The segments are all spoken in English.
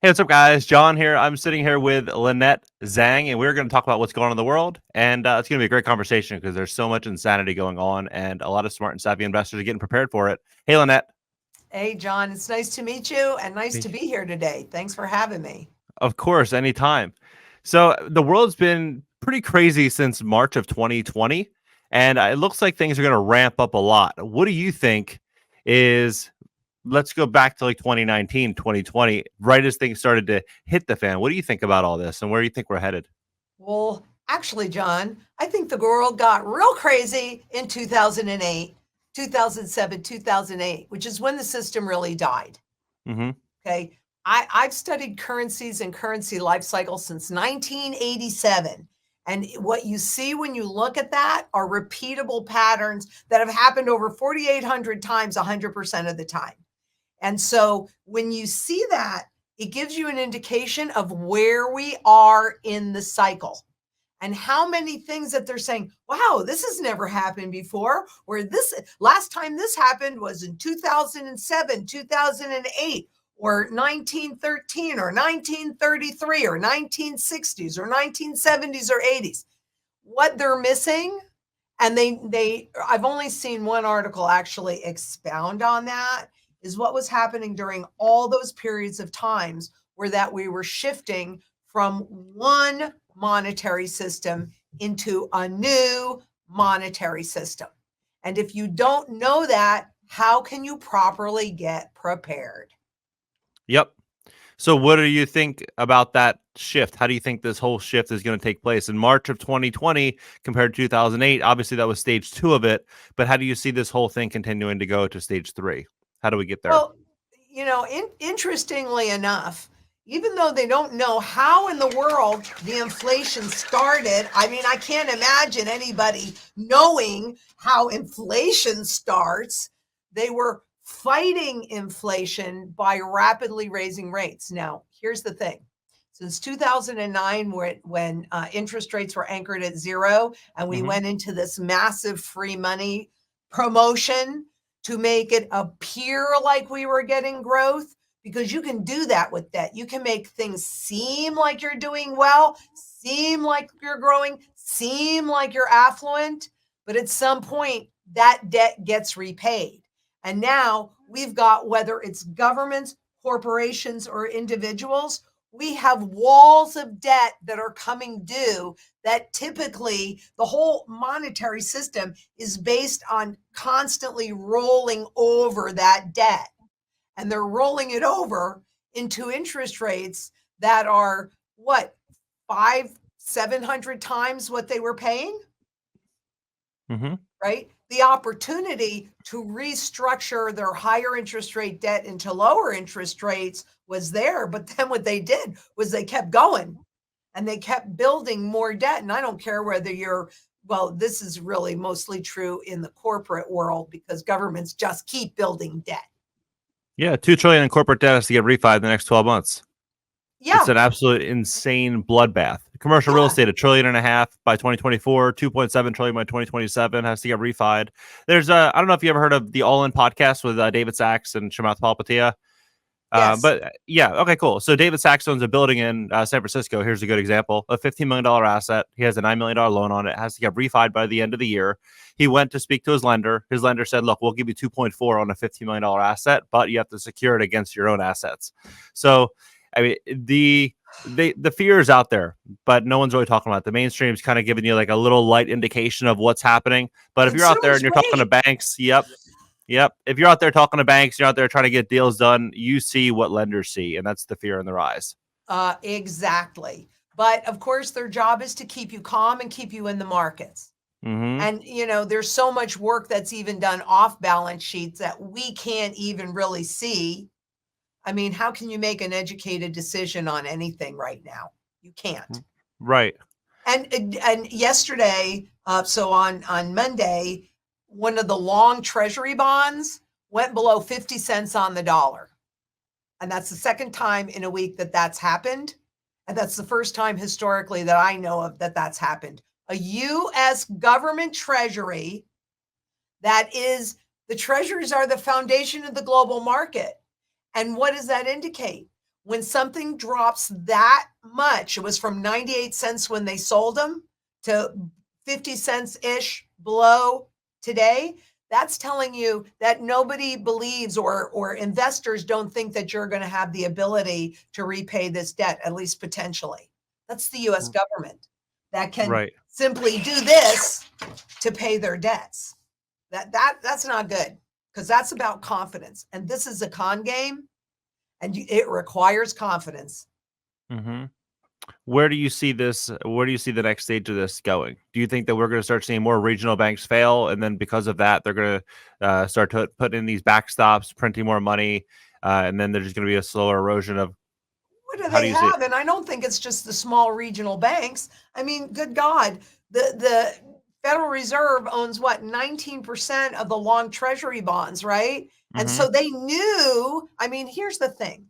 Hey, what's up, guys? John here. I'm sitting here with Lynette Zang, and we're going to talk about what's going on in the world. And it's going to be a great conversation because there's so much insanity going on, and a lot of smart and savvy investors are getting prepared for it. Hey, Lynette. Hey, John, it's nice to meet you and nice to be here today. Thanks for having me. Of course, anytime. So the world's been pretty crazy since March of 2020, and it looks like things are going to ramp up a lot. What do you think is let's go back to like 2019, 2020, right as things started to hit the fan. What do you think about all this and where do you think we're headed? Well, actually, John, I think the world got real crazy in 2008, 2007, 2008, which is when the system really died. Mm-hmm. Okay. I've studied currencies and currency life cycles since 1987. And what you see when you look at that are repeatable patterns that have happened over 4,800 times, 100% of the time. And so when you see that, it gives you an indication of where we are in the cycle and how many things that they're saying, wow, this has never happened before, or this last time this happened was in 2007, 2008, or 1913, or 1933, or 1960s, or 1970s, or 80s. What they're missing, and I've only seen one article actually expound on that, is what was happening during all those periods of times where that we were shifting from one monetary system into a new monetary system. And if you don't know that, how can you properly get prepared? Yep. So what do you think about that shift? How do you think this whole shift is going to take place in March of 2020 compared to 2008? Obviously, that was stage two of it, but how do you see this whole thing continuing to go to stage three? How do we get there? Well, interestingly enough, even though they don't know how in the world the inflation started, I mean, I can't imagine anybody knowing how inflation starts. They were fighting inflation by rapidly raising rates. Now, here's the thing. Since 2009, when interest rates were anchored at zero and we Mm-hmm. went into this massive free money promotion to make it appear like we were getting growth, because you can do that with debt. You can make things seem like you're doing well, seem like you're growing, seem like you're affluent, but at some point that debt gets repaid. And now we've got, whether it's governments, corporations, or individuals, we have walls of debt that are coming due, that typically the whole monetary system is based on constantly rolling over that debt. And they're rolling it over into interest rates that are what, five, 700 times what they were paying, Mm-hmm. right? The opportunity to restructure their higher interest rate debt into lower interest rates was there. But then what they did was they kept going and they kept building more debt. And I don't care whether you're, well, this is really mostly true in the corporate world because governments just keep building debt. Yeah, 2 trillion in corporate debt has to get refied in the next 12 months. It's Yeah. an absolute insane bloodbath. Commercial real Yeah. estate, 1.5 trillion by 2024, 2.7 trillion by 2027 has to get refied. There's I don't know if you ever heard of the All In podcast with David Sachs and Chamath Palihapitiya. Yes. But yeah, okay, cool. So David Sachs owns a building in San Francisco. Here's a good example: a $15 million asset. He has a $9 million loan on it. It has to get refied by the end of the year. He went to speak to his lender. His lender said, "Look, we'll give you 2.4 on a $15 million asset, but you have to secure it against your own assets." So, I mean, the fear is out there, but no one's really talking about it. The mainstream's kind of giving you like a little light indication of what's happening. But if you're out there and Consumers you're talking to wait. banks, yep, yep. If you're out there talking to banks, you're out there trying to get deals done, you see what lenders see, and that's the fear in their eyes. Exactly. But of course, their job is to keep you calm and keep you in the markets. Mm-hmm. And, there's so much work that's even done off balance sheets that we can't even really see. I mean, how can you make an educated decision on anything right now? You can't. Right. And yesterday, so on Monday, one of the long treasury bonds went below 50 cents on the dollar. And that's the second time in a week that that's happened. And that's the first time historically that I know of that that's happened. A US government treasury, that is, the treasuries are the foundation of the global market. And what does that indicate? when something drops that much, it was from 98 cents when they sold them to 50 cents ish below today. That's telling you that nobody believes or investors don't think that you're going to have the ability to repay this debt, at least potentially. That's the US government that can Right. simply do this to pay their debts. That's not good, because that's about confidence. And this is a con game, and it requires confidence. Mm-hmm. Where do you see this? Where do you see the next stage of this going? Do you think that we're going to start seeing more regional banks fail, and then because of that, they're going to start to put in these backstops, printing more money, and then there's just going to be a slower erosion of? What do How do they you see it? have? And I don't think it's just the small regional banks. I mean, good God, the Federal Reserve owns what, 19% of the long treasury bonds, right? And Mm-hmm. so they knew. I mean, here's the thing.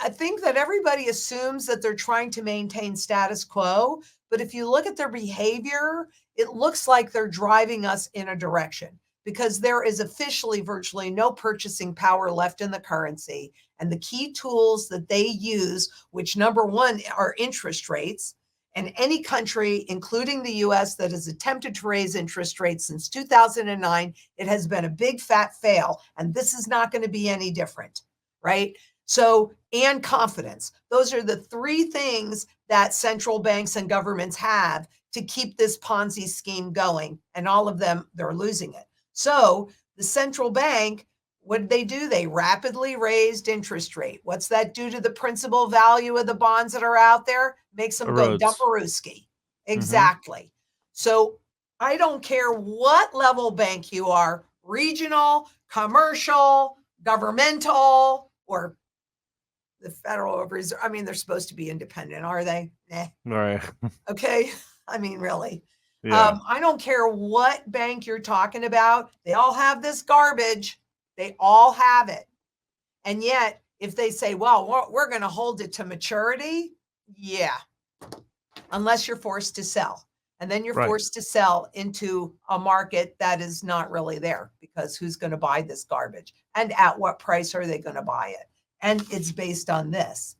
I think that everybody assumes that they're trying to maintain status quo, but if you look at their behavior, it looks like they're driving us in a direction, because there is officially virtually no purchasing power left in the currency. And the key tools that they use, which number one are interest rates, and any country, including the US, that has attempted to raise interest rates since 2009, it has been a big fat fail. And this is not going to be any different, right? So, and confidence. Those are the three things that central banks and governments have to keep this Ponzi scheme going. And all of them, they're losing it. So the central bank, what did they do? They rapidly raised interest rate. What's that do to the principal value of the bonds that are out there? Makes them go Erodes. dumperooski. Mm-hmm. Exactly. So I don't care what level bank you are, regional, commercial, governmental, or the Federal Reserve. I mean, they're supposed to be independent, are they? Nah. Right. Okay. I mean, really. Yeah. I don't care what bank you're talking about. They all have this garbage. They all have it. And yet, if they say, well, we're going to hold it to maturity, yeah, unless you're forced to sell. And then you're Right. forced to sell into a market that is not really there, because who's going to buy this garbage? And at what price are they going to buy it? And it's based on this,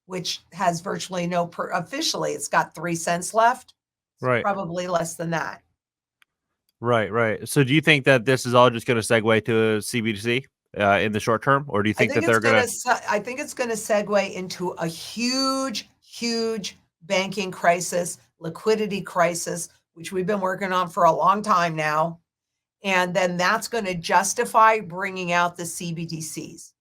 which has virtually no, officially, it's got 3 cents left. Right. Probably less than that. Right. Right. So, do you think that this is all just going to segue to CBDC in the short term, or do you think that they're going to? I think it's going to segue into a huge, huge banking crisis, liquidity crisis, which we've been working on for a long time now. And then that's going to justify bringing out the CBDCs.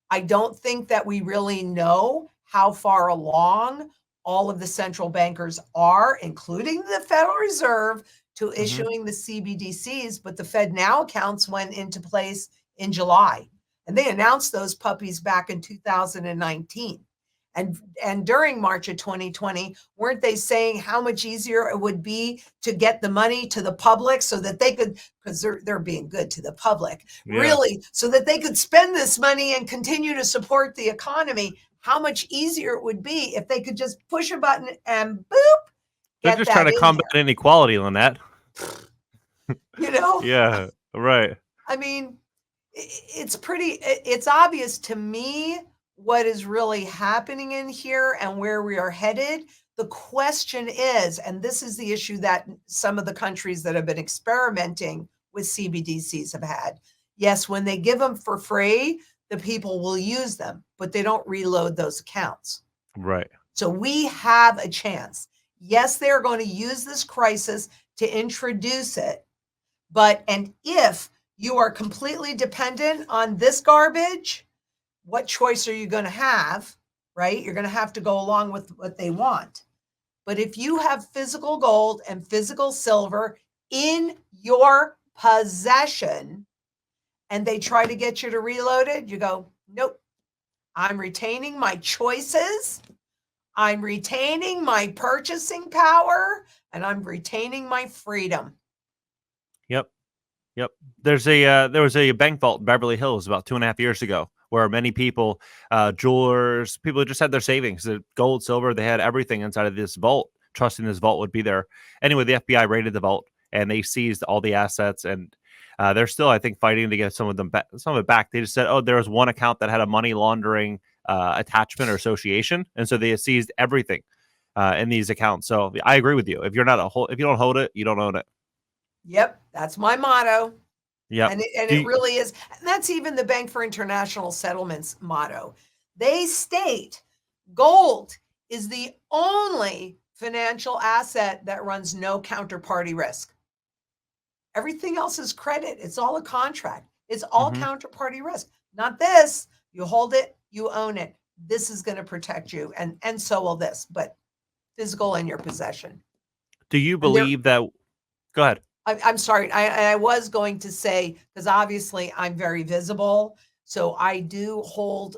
I don't think that we really know how far along all of the central bankers are, including the Federal Reserve, to issuing the CBDCs. But the Fed Now accounts went into place in July, and they announced those puppies back in 2019. And during March of 2020, weren't they saying how much easier it would be to get the money to the public so that they could, because they're being good to the public, Yeah. really, so that they could spend this money and continue to support the economy? How much easier it would be if they could just push a button and boop, They're get just that trying to in combat there. inequality, Lynette. You know? Yeah. Right. I mean, it's obvious to me what is really happening in here and where we are headed. The question is, and this is the issue that some of the countries that have been experimenting with CBDCs have had. Yes, when they give them for free, the people will use them, but they don't reload those accounts. Right. So we have a chance. Yes, they're going to use this crisis to introduce it. And if you are completely dependent on this garbage, what choice are you going to have, right? You're going to have to go along with what they want. But if you have physical gold and physical silver in your possession and they try to get you to reload it, you go, nope, I'm retaining my choices. I'm retaining my purchasing power, and I'm retaining my freedom. Yep. Yep. There was a bank vault in Beverly Hills about 2.5 years ago where many people, jewelers, people who just had their savings, the gold, silver, they had everything inside of this vault, trusting this vault would be there. Anyway, the FBI raided the vault and they seized all the assets, and they're still, I think, fighting to get some of it back. They just said, oh, there was one account that had a money laundering attachment or association, and so they seized everything in these accounts. So I agree with you. If you're not if you don't hold it, you don't own it. Yep, that's my motto. Yep. And it really is. And that's even the Bank for International Settlements motto. They state gold is the only financial asset that runs no counterparty risk. Everything else is credit. It's all a contract. It's all counterparty risk. Not this. You hold it, you own it. This is going to protect you. And so will this, but physical in your possession. Do you believe that? Go ahead. I'm sorry. I was going to say, because obviously I'm very visible. So I do hold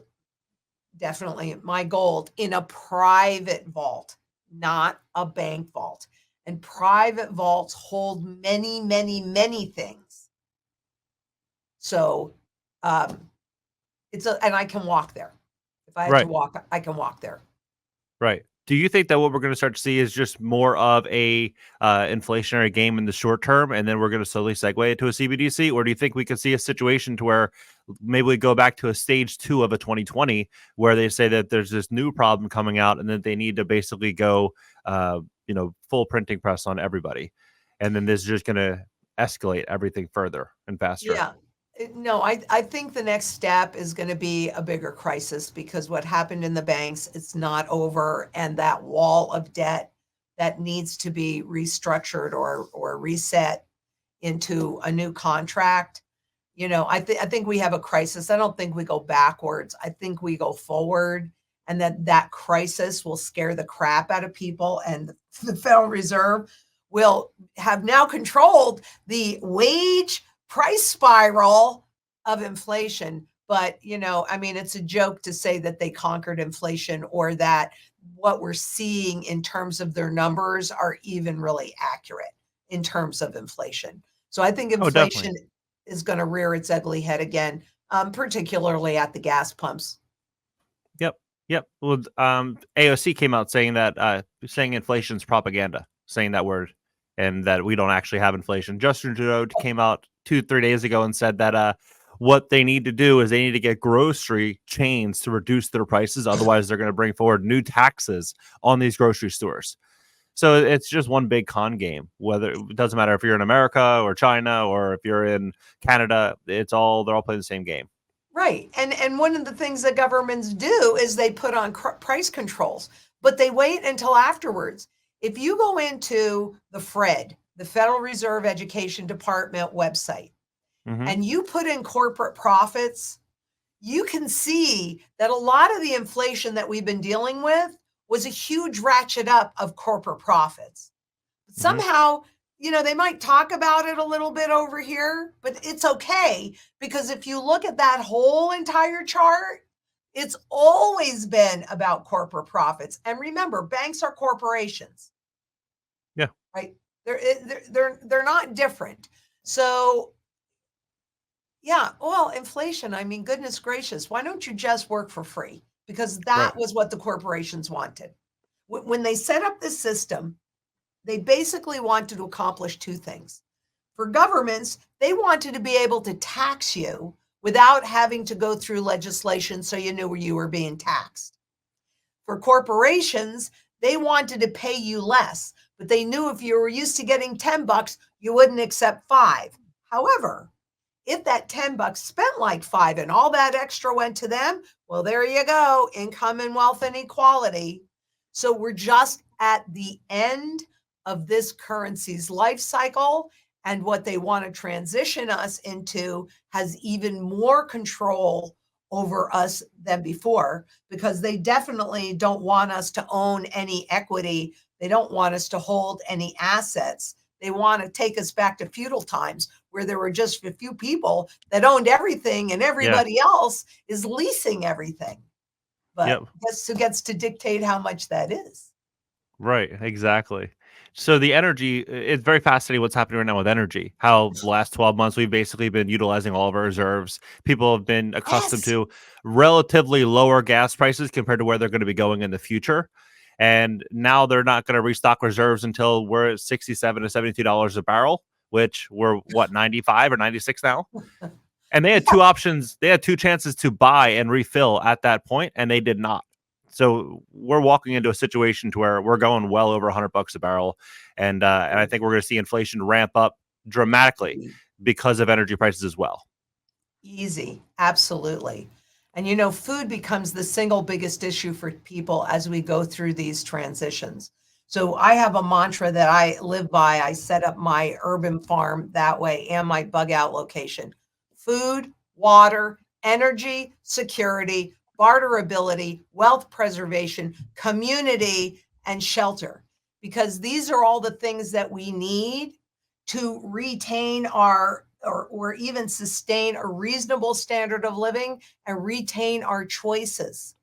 definitely my gold in a private vault, not a bank vault. And private vaults hold many, many, many things. So and I can walk there. If I had to walk, I can walk there. Right. Do you think that what we're going to start to see is just more of a inflationary game in the short term, and then we're going to slowly segue into a CBDC? Or do you think we could see a situation to where maybe we go back to a stage 2 of a 2020 where they say that there's this new problem coming out and that they need to basically go, full printing press on everybody. And then this is just going to escalate everything further and faster. Yeah. No, I think the next step is going to be a bigger crisis, because what happened in the banks, it's not over. And that wall of debt that needs to be restructured or reset into a new contract. I think we have a crisis. I don't think we go backwards. I think we go forward, and that crisis will scare the crap out of people. And the Federal Reserve will have now controlled the wage price spiral of inflation. But, it's a joke to say that they conquered inflation, or that what we're seeing in terms of their numbers are even really accurate in terms of inflation. So I think inflation is going to rear its ugly head again, particularly at the gas pumps. Yep. Well, AOC came out saying that, saying inflation's propaganda, saying that word, and that we don't actually have inflation. Justin Trudeau came out 2-3 days ago and said that what they need to do is they need to get grocery chains to reduce their prices. Otherwise, they're going to bring forward new taxes on these grocery stores. So it's just one big con game. Whether it doesn't matter if you're in America or China or if you're in Canada, they're all playing the same game. Right. And one of the things that governments do is they put on price controls, but they wait until afterwards. If you go into the FRED, the Federal Reserve Education Department website, and you put in corporate profits, you can see that a lot of the inflation that we've been dealing with was a huge ratchet up of corporate profits. Somehow, they might talk about it a little bit over here, but it's okay, because if you look at that whole entire chart, it's always been about corporate profits. And remember, banks are corporations. Yeah. Right. They're not different. So yeah, well, inflation, I mean, goodness gracious, why don't you just work for free? Because that was what the corporations wanted. When they set up this system, they basically wanted to accomplish two things. For governments, they wanted to be able to tax you without having to go through legislation so you knew where you were being taxed. For corporations, they wanted to pay you less, but they knew if you were used to getting $10, you wouldn't accept $5. However, if that $10 spent like $5 and all that extra went to them, well, there you go, income and wealth inequality. So we're just at the end of this currency's life cycle, and what they want to transition us into has even more control over us than before, because they definitely don't want us to own any equity. They don't want us to hold any assets. They want to take us back to feudal times where there were just a few people that owned everything and everybody else is leasing everything. But guess who gets to dictate how much that is? Right, exactly. So the energy, it's very fascinating what's happening right now with energy. How the last 12 months we've basically been utilizing all of our reserves. People have been accustomed to relatively lower gas prices compared to where they're going to be going in the future. And now they're not going to restock reserves until we're at $67 to $72 a barrel, which we're 95 or 96 now. And they had two options. They had two chances to buy and refill at that point, and they did not. So we're walking into a situation to where we're going well over $100 a barrel, and I think we're going to see inflation ramp up dramatically because of energy prices as well. Easy, absolutely. And you know, food becomes the single biggest issue for people as we go through these transitions. So I have a mantra that I live by. I set up my urban farm that way and my bug out location. Food, water, energy, security, barterability, wealth preservation, community, and shelter. Because these are all the things that we need to retain our or even sustain a reasonable standard of living and retain our choices.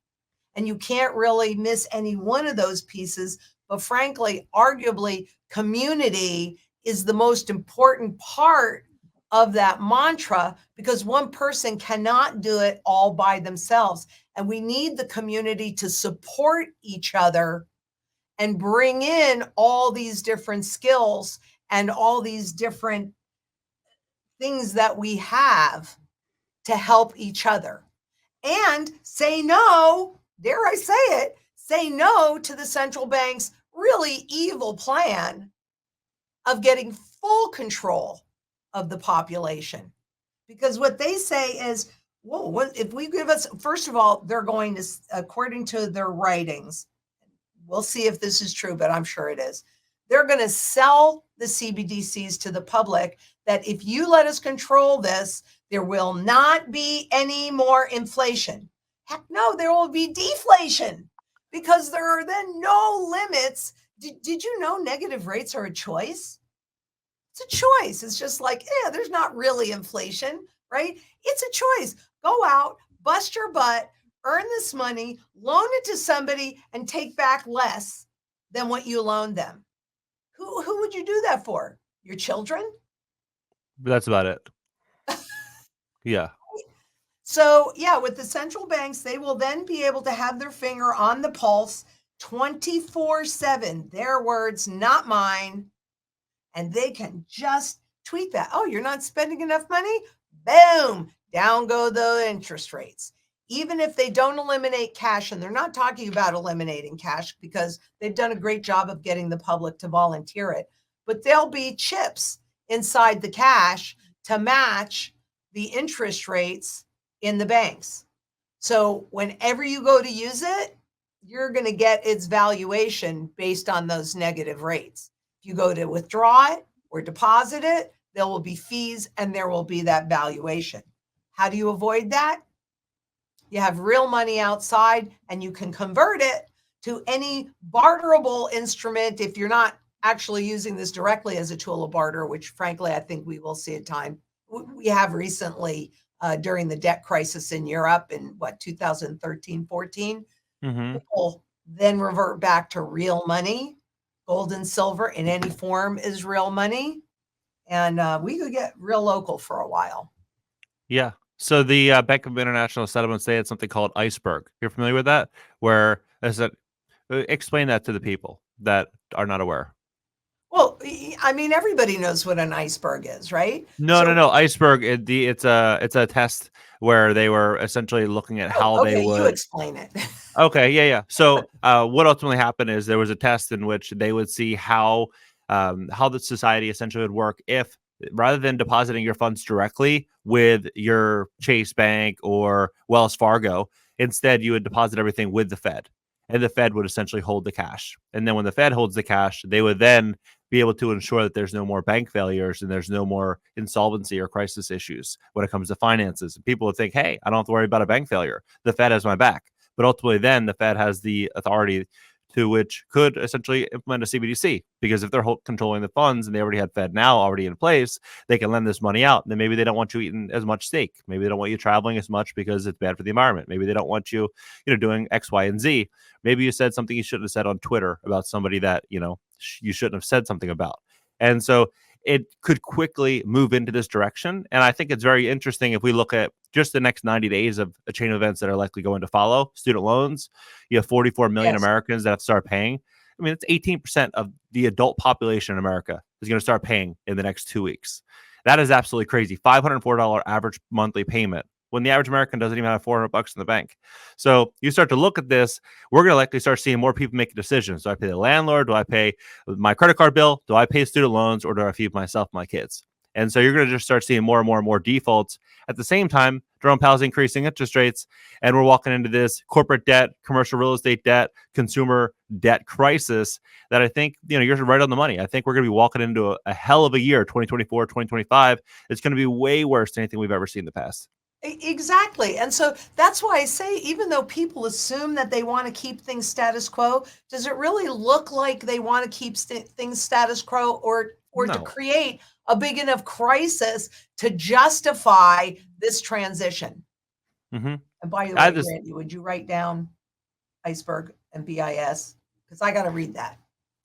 And you can't really miss any one of those pieces. But frankly, arguably, community is the most important part of that mantra because one person cannot do it all by themselves. And we need the community to support each other and bring in all these different skills and all these different things that we have to help each other and say no, dare I say no to the central bank's really evil plan of getting full control of the population. Because what they say is, whoa, what, if we give us, first of all, they're going to, according to their writings, we'll see if this is true, but I'm sure it is. They're going to sell the CBDCs to the public that if you let us control this, there will not be any more inflation. Heck no, there will be deflation because there are then no limits. Did you know negative rates are a choice? It's a choice. It's just like, there's not really inflation, right? It's a choice. Go out, bust your butt, earn this money, loan it to somebody, and take back less than what you loaned them. Who would you do that for? Your children? That's about it. Yeah. So, yeah, with the central banks, they will then be able to have their finger on the pulse 24/7. Their words, not mine. And they can just tweet that. Oh, you're not spending enough money? Boom, down go the interest rates. Even if they don't eliminate cash, and they're not talking about eliminating cash because they've done a great job of getting the public to volunteer it, but there'll be chips inside the cash to match the interest rates in the banks. So whenever you go to use it, you're going to get its valuation based on those negative rates. If you go to withdraw it or deposit it, there will be fees and there will be that valuation. How do you avoid that? You have real money outside and you can convert it to any barterable instrument if you're not actually using this directly as a tool of barter, which frankly, I think we will see a time. We have recently during the debt crisis in Europe in 2013, 14, people then revert back to real money. Gold and silver in any form is real money. And we could get real local for a while. Yeah. So the Bank of International Settlements, they had something called Iceberg. You're familiar with that? Where is that? Explain that to the people that are not aware. Well, I mean, everybody knows what an iceberg is, right? No. Iceberg. It's a test where they were essentially looking at how they would. You explain it. Okay. Yeah. So what ultimately happened is there was a test in which they would see how the society essentially would work if, rather than depositing your funds directly with your Chase Bank or Wells Fargo, instead you would deposit everything with the Fed, and the Fed would essentially hold the cash. And then when the Fed holds the cash, they would then be able to ensure that there's no more bank failures and there's no more insolvency or crisis issues when it comes to finances. And people would think, hey, I don't have to worry about a bank failure. The Fed has my back. But ultimately, then the Fed has the authority to which could essentially implement a CBDC, because if they're controlling the funds and they already had Fed now already in place, they can lend this money out. And then maybe they don't want you eating as much steak. Maybe they don't want you traveling as much because it's bad for the environment. Maybe they don't want you, doing X, Y, and Z. Maybe you said something you shouldn't have said on Twitter about somebody that, you shouldn't have said something about. And so it could quickly move into this direction. And I think it's very interesting if we look at just the next 90 days of a chain of events that are likely going to follow. Student loans, you have 44 million Americans that have to start paying. I mean, it's 18% of the adult population in America is going to start paying in the next 2 weeks. That is absolutely crazy. $504 average monthly payment when the average American doesn't even have $400 in the bank. So you start to look at this, we're going to likely start seeing more people making decisions. Do I pay the landlord? Do I pay my credit card bill? Do I pay student loans, or do I feed myself, my kids? And so you're going to just start seeing more and more and more defaults. At the same time, Jerome Powell's increasing interest rates, and we're walking into this corporate debt, commercial real estate debt, consumer debt crisis that I think, you're right on the money. I think we're going to be walking into a hell of a year, 2024, 2025. It's going to be way worse than anything we've ever seen in the past. Exactly. And so that's why I say, even though people assume that they want to keep things status quo, does it really look like they want to keep things status quo, or to No. create a big enough crisis to justify this transition? Mm-hmm. And by the I way, just Randy, would you write down iceberg and BIS? Because I got to read that.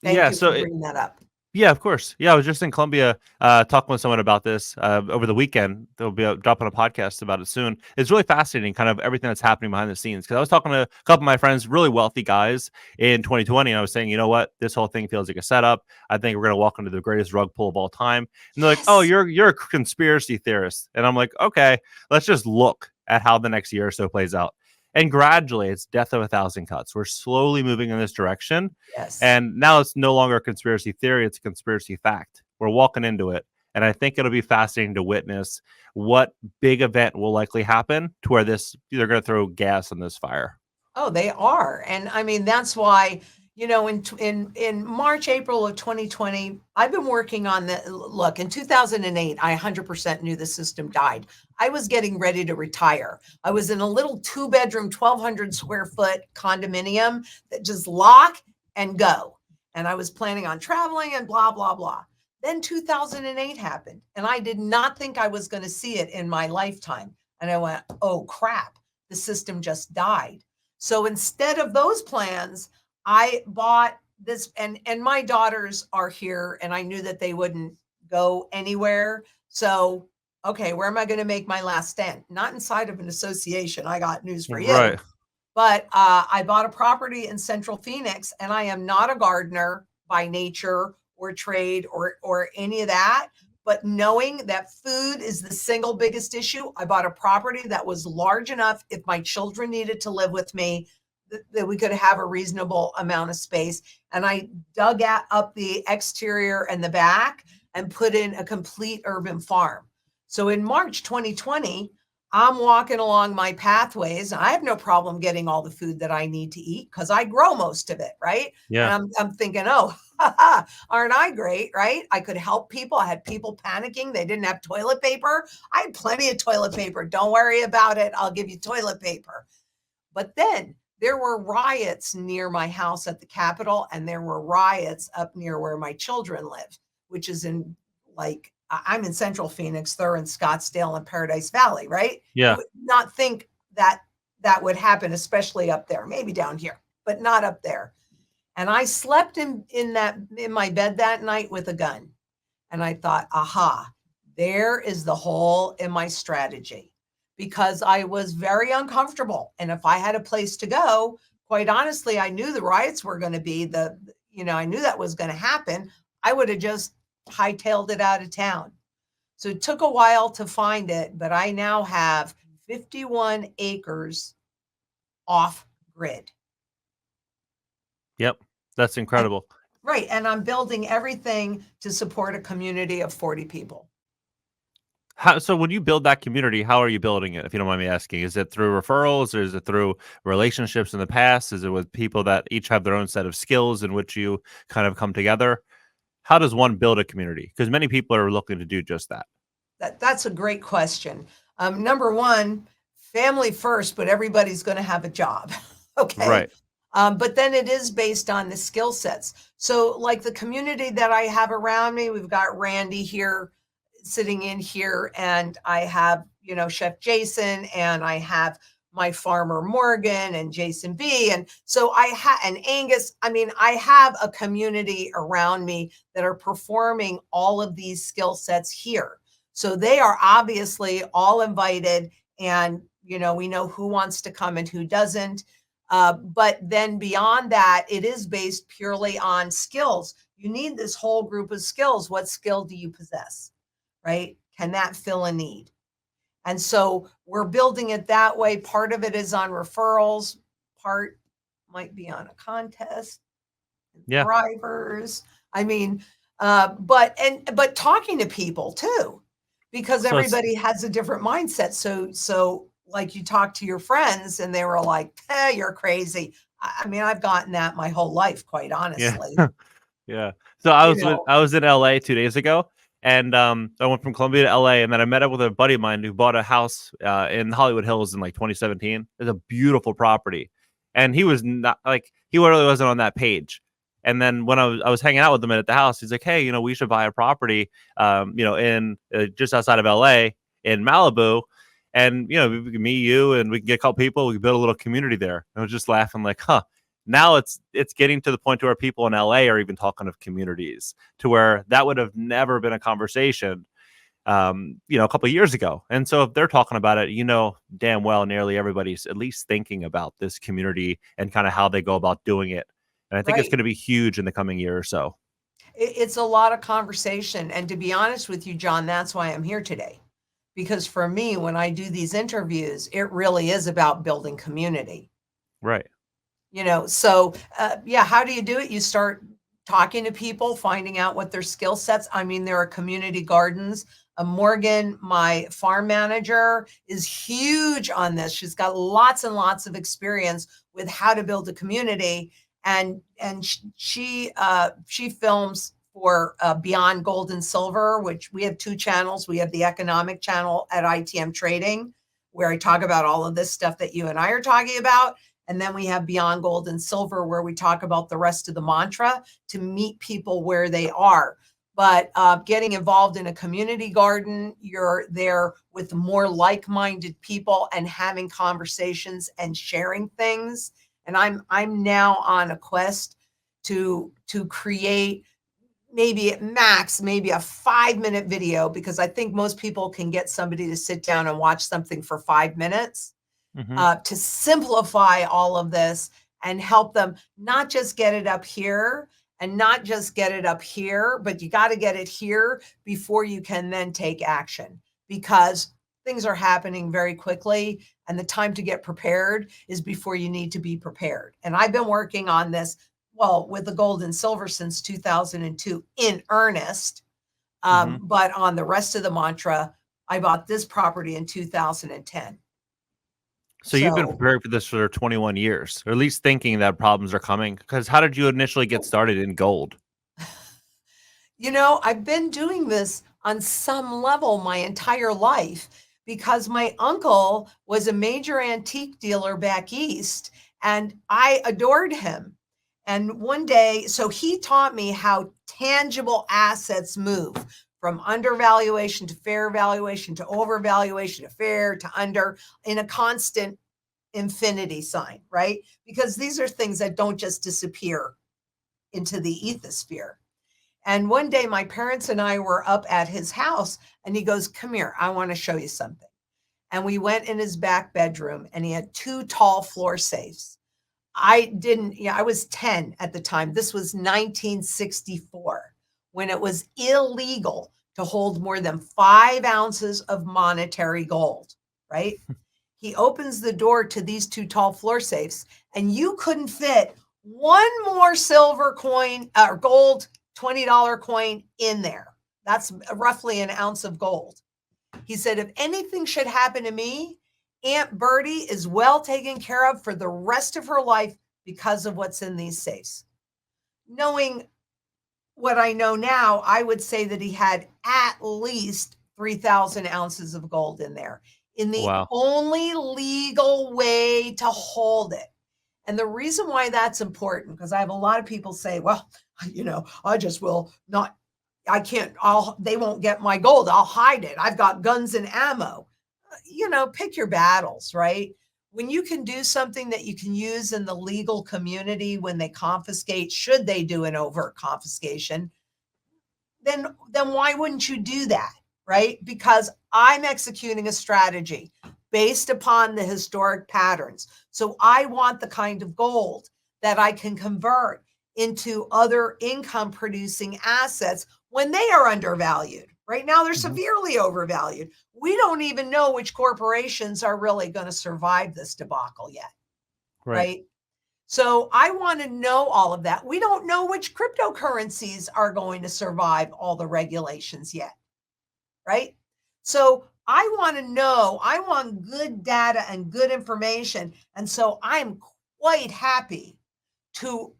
Thank Yeah. you So for bringing that up. Yeah, of course. Yeah, I was just in Columbia talking with someone about this over the weekend. They'll be dropping a podcast about it soon. It's really fascinating, kind of everything that's happening behind the scenes. Because I was talking to a couple of my friends, really wealthy guys in 2020, and I was saying, you know what, this whole thing feels like a setup. I think we're going to walk into the greatest rug pull of all time. And they're like, "Oh, Yes. you're a conspiracy theorist," and I'm like, "Okay, let's just look at how the next year or so plays out." And gradually, it's death of a thousand cuts. We're slowly moving in this direction. Yes. And now it's no longer a conspiracy theory, it's a conspiracy fact. We're walking into it. And I think it'll be fascinating to witness what big event will likely happen to where they're going to throw gas on this fire. Oh, they are. And I mean, that's why, in March, April of 2020, I've been working on the look. In 2008, I 100% knew the system died. I was getting ready to retire. I was in a little 2-bedroom, 1,200 square foot condominium that just lock and go. And I was planning on traveling and blah, blah, blah. Then 2008 happened, and I did not think I was going to see it in my lifetime. And I went, oh crap, the system just died. So instead of those plans, I bought this, and my daughters are here, and I knew that they wouldn't go anywhere. So, okay, where am I going to make my last stand? Not inside of an association. I got news for you. Right. But I bought a property in Central Phoenix, and I am not a gardener by nature or trade or any of that. But knowing that food is the single biggest issue, I bought a property that was large enough if my children needed to live with me, that we could have a reasonable amount of space. And I dug up the exterior and the back and put in a complete urban farm. So in March 2020, I'm walking along my pathways. I have no problem getting all the food that I need to eat because I grow most of it, right? And Yeah. I'm thinking, oh, aren't I great, right? I could help people. I had people panicking. They didn't have toilet paper. I had plenty of toilet paper. Don't worry about it. I'll give you toilet paper. But then there were riots near my house at the Capitol, and there were riots up near where my children live, which is in I'm in Central Phoenix, they're in Scottsdale and Paradise Valley, right? You Yeah. would not think that that would happen, especially up there, maybe down here, but not up there. And I slept in my bed that night with a gun. And I thought, aha, there is the hole in my strategy, because I was very uncomfortable. And if I had a place to go, quite honestly, I knew the riots were going to be I knew that was going to happen. I would have just hightailed it out of town. So it took a while to find it, but I now have 51 acres off grid. Yep. That's And, incredible. right. And I'm building everything to support a community of 40 people. So when you build that community, how are you building it? If you don't mind me asking, is it through referrals, or is it through relationships in the past? Is it with people that each have their own set of skills in which you kind of come together? How does one build a community? Because many people are looking to do just that. That's a great question. Number one, family first, but everybody's going to have a job. Okay. Right. But then it is based on the skill sets. So, like the community that I have around me, we've got Randy here sitting in here, and I have, Chef Jason, and I have my farmer Morgan and Jason B. And so and Angus. I mean, I have a community around me that are performing all of these skill sets here. So they are obviously all invited, and we know who wants to come and who doesn't. But then beyond that, it is based purely on skills. You need this whole group of skills. What skill do you possess? Right? Can that fill a need? And so we're building it that way. Part of it is on referrals, part might be on a contest, Yeah. drivers. I mean, but talking to people too, because So it's everybody has a different mindset. So like you talk to your friends and they were like, you're crazy. I mean, I've gotten that my whole life, quite yeah. honestly. Yeah. So You know, I was in LA 2 days ago, and I went from Colombia to LA, and then I met up with a buddy of mine who bought a house in Hollywood Hills in like 2017. It's a beautiful property, and he was not like he really wasn't on that page. And then when I was hanging out with him at the house, he's like, "Hey, we should buy a property, in just outside of LA in Malibu." And me, you, and we can get a couple people. We can build a little community there. And I was just laughing, like, "Huh." Now it's getting to the point to where people in LA are even talking of communities, to where that would have never been a conversation, a couple of years ago. And so if they're talking about it, damn well nearly everybody's at least thinking about this community and kind of how they go about doing it. And I think it's right. going to be huge in the coming year or so. It's a lot of conversation. And to be honest with you, John, that's why I'm here today. Because for me, when I do these interviews, it really is about building community. Right. Yeah, how do you do it? You start talking to people, finding out what their skill sets. I mean, there are community gardens. Morgan, my farm manager, is huge on this. She's got lots and lots of experience with how to build a community, and she films for Beyond Gold and Silver, which we have two channels. We have the economic channel at ITM Trading, where I talk about all of this stuff that you and I are talking about. And then we have Beyond Gold and Silver, where we talk about the rest of the mantra to meet people where they are. But getting involved in a community garden, you're there with more like-minded people and having conversations and sharing things. And I'm now on a quest to create maybe at max, maybe a 5-minute video, because I think most people can get somebody to sit down and watch something for 5 minutes, Hmm. to simplify all of this and help them not just get it up here and not just get it up here, but you got to get it here before you can then take action, because things are happening very quickly and the time to get prepared is before you need to be prepared. And I've been working on this, well, with the gold and silver since 2002 in earnest. Hmm. But on the rest of the mantra, I bought this property in 2010. So you've been So, preparing for this for 21 years, or at least thinking that problems are coming. Because how did you initially get started in gold? I've been doing this on some level my entire life because my uncle was a major antique dealer back east and I adored him. And one day, so he taught me how tangible assets move from undervaluation to fair valuation to overvaluation to fair to under, in a constant infinity sign, right? Because these are things that don't just disappear into the ethosphere. And one day, my parents and I were up at his house, and he goes, "Come here, I want to show you something." And we went in his back bedroom, and he had two tall floor safes. I didn't, I was 10 at the time. This was 1964, when it was illegal to hold more than 5 ounces of monetary gold, right? He opens the door to these two tall floor safes, and you couldn't fit one more silver coin or gold $20 coin in there. That's roughly an ounce of gold. He said, if anything should happen to me, Aunt Bertie is well taken care of for the rest of her life because of what's in these safes. Knowing what I know now, I would say that he had at least 3,000 ounces of gold in there in the Wow. only legal way to hold it. And the reason why that's important, because I have a lot of people say, well, I just will not, I can't, they won't get my gold. I'll hide it. I've got guns and ammo. Pick your battles, right? When you can do something that you can use in the legal community when they confiscate, should they do an overt confiscation, then why wouldn't you do that, right? Because I'm executing a strategy based upon the historic patterns. So I want the kind of gold that I can convert into other income producing assets when they are undervalued, Right now, they're Mhm. severely overvalued. We don't even know which corporations are really going to survive this debacle yet, Right. right? So I want to know all of that. We don't know which cryptocurrencies are going to survive all the regulations yet, right? So I want to know, I want good data and good information. And so I'm quite happy to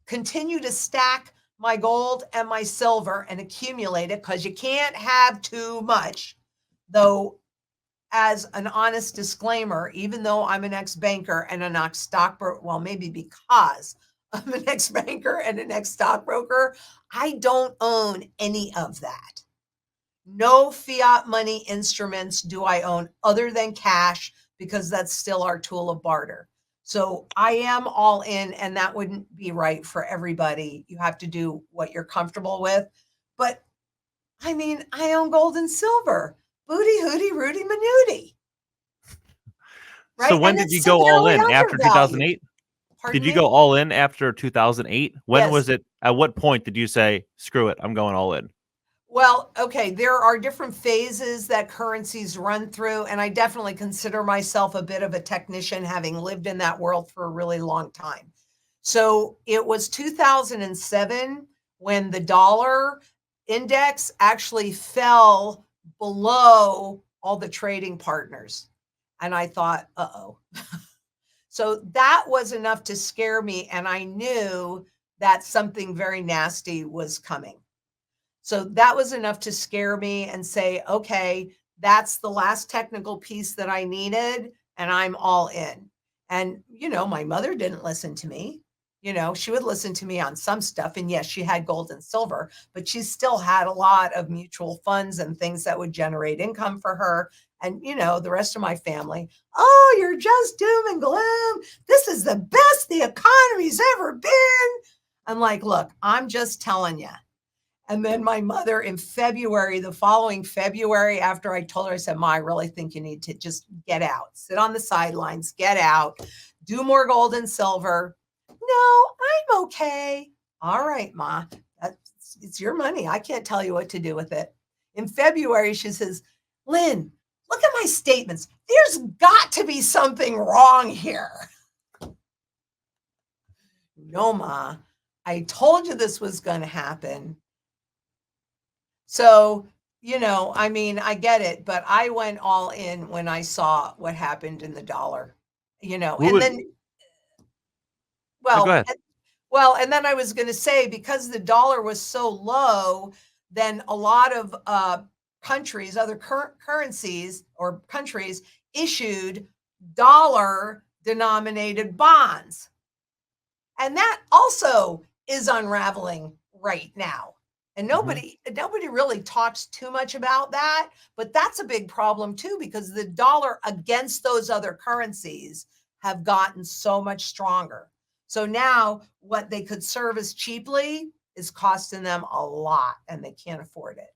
continue to stack my gold and my silver and accumulate it because you can't have too much. Though, as an honest disclaimer, even though I'm an ex banker and an ex stockbroker, well, maybe because I'm an ex banker and an ex stockbroker, I don't own any of that. No fiat money instruments do I own other than cash because that's still our tool of barter. So I am all in, and that wouldn't be right for everybody. You have to do what you're comfortable with. But I mean, I own gold and silver. Booty hooty Rudy Manuti, So right? when And did it's you go all severely in? After undervalued. 2008? Did Pardon you go me? all in after 2008? When Yes. was it? At what point did you say, "Screw it, I'm going all in"? Well, okay, there are different phases that currencies run through, and I definitely consider myself a bit of a technician, having lived in that world for a really long time. So it was 2007 when the dollar index actually fell below all the trading partners. And I thought, uh-oh. So that was enough to scare me, and I knew that something very nasty was coming. So that was enough to scare me and say, okay, that's the last technical piece that I needed, and I'm all in. And, my mother didn't listen to me. She would listen to me on some stuff. And yes, she had gold and silver, but she still had a lot of mutual funds and things that would generate income for her. And, the rest of my family, oh, you're just doom and gloom. This is the best the economy's ever been. I'm like, look, I'm just telling you. And then my mother in February, the following February, after I told her, I said, Ma, I really think you need to just get out, sit on the sidelines, get out, do more gold and silver. No, I'm okay. All right, Ma, it's your money. I can't tell you what to do with it. In February, she says, Lynn, look at my statements. There's got to be something wrong here. No, Ma, I told you this was going to happen. So, I mean, I get it, but I went all in when I saw what happened in the dollar, What and would then, No, go well, ahead. and then I was going to say, because the dollar was so low, then a lot of countries, other currencies or countries issued dollar denominated bonds. And that also is unraveling right now. And Mhm. nobody really talks too much about that, but that's a big problem too, because the dollar against those other currencies have gotten so much stronger. So now what they could service cheaply is costing them a lot, and they can't afford it.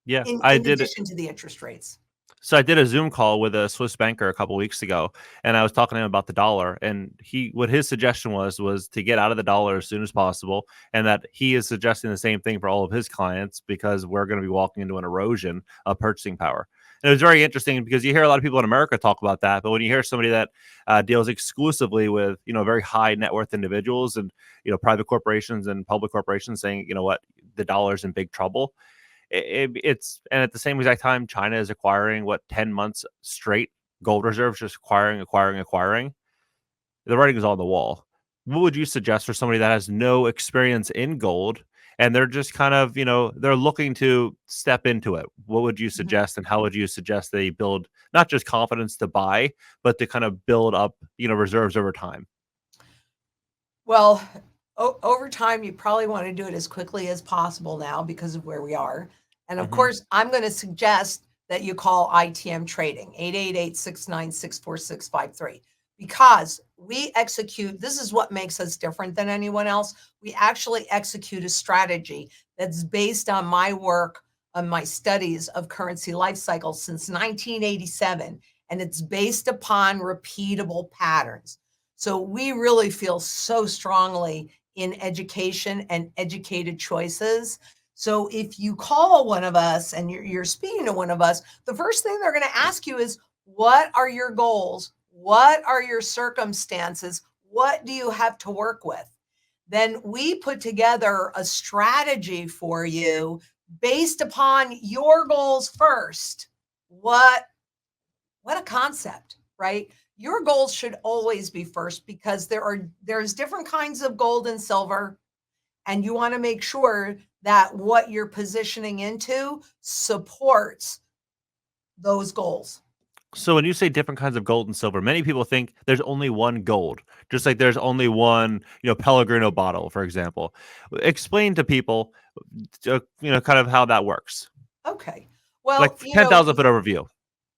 Yeah, I In did it. addition to the interest rates. So I did a Zoom call with a Swiss banker a couple weeks ago, and I was talking to him about the dollar. And what his suggestion was to get out of the dollar as soon as possible, and that he is suggesting the same thing for all of his clients because we're going to be walking into an erosion of purchasing power. And it was very interesting because you hear a lot of people in America talk about that, but when you hear somebody that deals exclusively with very high net worth individuals and private corporations and public corporations saying, you know what, the dollar's in big trouble, it's and at the same exact time, China is acquiring 10 months straight gold reserves, just acquiring. The writing is on the wall. What would you suggest for somebody that has no experience in gold and they're just kind of, they're looking to step into it? What would you Mhm. suggest, and how would you suggest they build not just confidence to buy, but to kind of build up, reserves over time? Well, over time, you probably want to do it as quickly as possible now because of where we are. And of Hmm. course, I'm going to suggest that you call ITM Trading, 888-696-4653, because we execute, this is what makes us different than anyone else. We actually execute a strategy that's based on my work, on my studies of currency life cycles since 1987, and it's based upon repeatable patterns. So we really feel so strongly in education and educated choices. So if you call one of us and you're speaking to one of us, the first thing they're going to ask you is, what are your goals? What are your circumstances? What do you have to work with? Then we put together a strategy for you based upon your goals first. What a concept, right? Your goals should always be first because there's different kinds of gold and silver, and you want to make sure that what you're positioning into supports those goals. So when you say different kinds of gold and silver, many people think there's only one gold, just like there's only one, Pellegrino bottle, for example. Explain to people, kind of how that works. Okay. Well, Like 10,000 foot overview.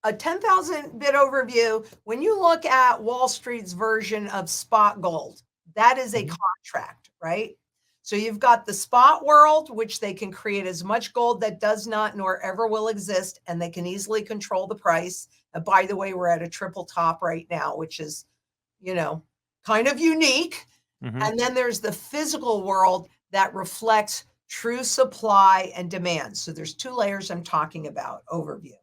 a 10,000 bit overview, when you look at Wall Street's version of spot gold, that is a Mhm. contract, right? So you've got the spot world, which they can create as much gold that does not nor ever will exist, and they can easily control the price. By the way, we're at a triple top right now, which is, you know, kind of unique. Mhm. And then there's the physical world that reflects true supply and demand. So there's two layers I'm talking about. Overview.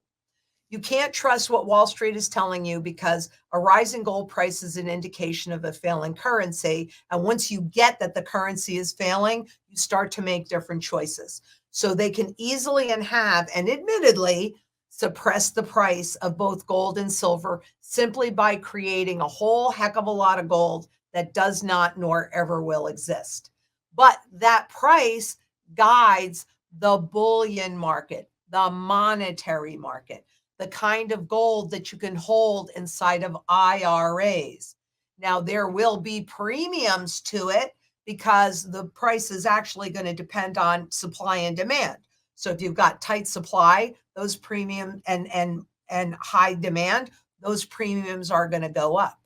You can't trust what Wall Street is telling you because a rising gold price is an indication of a failing currency. And once you get that the currency is failing, you start to make different choices. So they can easily and have, and admittedly, suppress the price of both gold and silver simply by creating a whole heck of a lot of gold that does not nor ever will exist. But that price guides the bullion market, the monetary market, the kind of gold that you can hold inside of IRAs. Now, there will be premiums to it because the price is actually going to depend on supply and demand. So if you've got tight supply, those premium and high demand, those premiums are going to go up.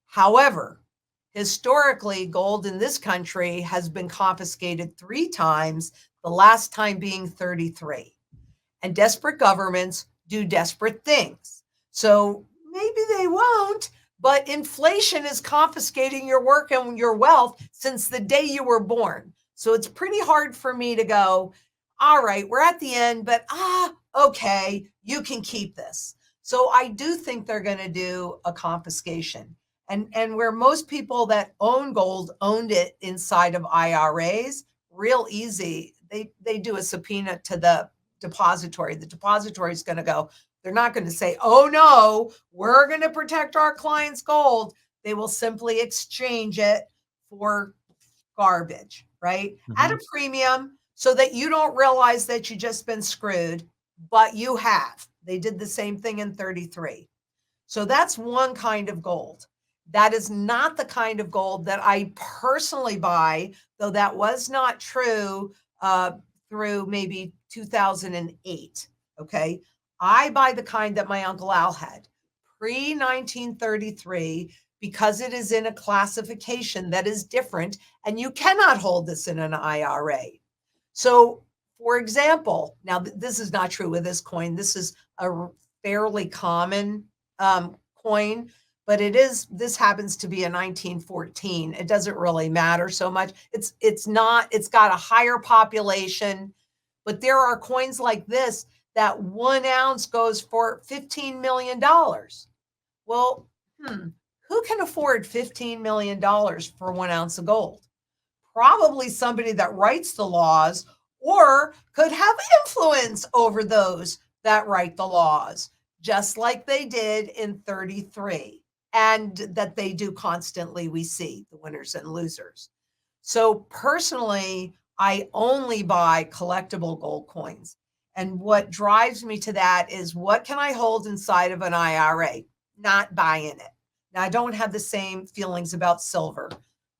However, historically, gold in this country has been confiscated 3 times, the last time being 33. And desperate governments do desperate things. So maybe they won't, but inflation is confiscating your work and your wealth since the day you were born. So it's pretty hard for me to go, all right, we're at the end, but okay, you can keep this. So I do think they're going to do a confiscation. And where most people that own gold owned it inside of IRAs, real easy. They do a subpoena to the depository. The depository is going to go, they're not going to say, oh no, we're going to protect our client's gold. They will simply exchange it for garbage, right? At a Mhm. premium so that you don't realize that you just been screwed, but you have. They did the same thing in 33. So that's one kind of gold. That is not the kind of gold that I personally buy, though that was not true through maybe 2008. Okay. I buy the kind that my Uncle Al had pre 1933 because it is in a classification that is different and you cannot hold this in an IRA. So, for example, now this is not true with this coin. This is a fairly common coin, but this happens to be a 1914. It doesn't really matter so much. It's not, it's got a higher population, but there are coins like this that 1 ounce goes for $15 million. Well, who can afford $15 million for 1 ounce of gold? Probably somebody that writes the laws or could have influence over those that write the laws, just like they did in 33, and that they do constantly. We see the winners and losers. So personally, I only buy collectible gold coins. And what drives me to that is, what can I hold inside of an IRA? Not buying it. Now, I don't have the same feelings about silver,